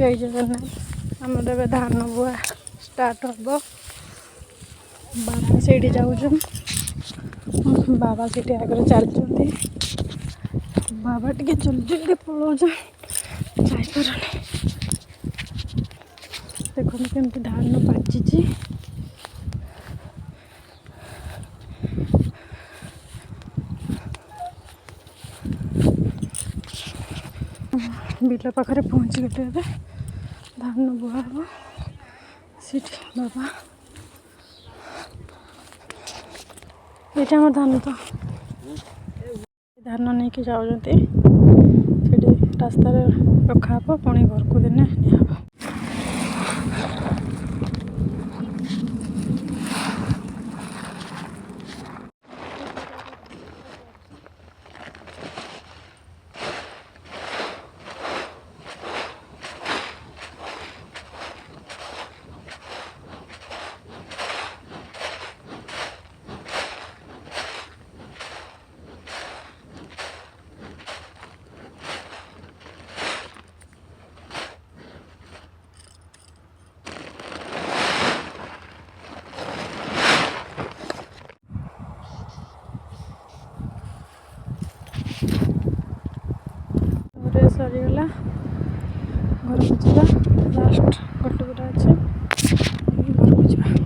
जय जगन्नाथ आमर ए धान बुआ स्टार्ट हम बाबा से जाऊन बाबा से आगे चलते बाबा टे जल्दी पलाऊन जापर देखो केमती धान पाची बिल पाखे पहुँची गले धान बुआ हम सीट बाबा ये आम धान तो धान नहीं कि जाऊँगी रास्ता रखा पुणी घर को दिने निहब सरीगला घर को जा लास्ट गोटे गोटे अच्छे घर को जा।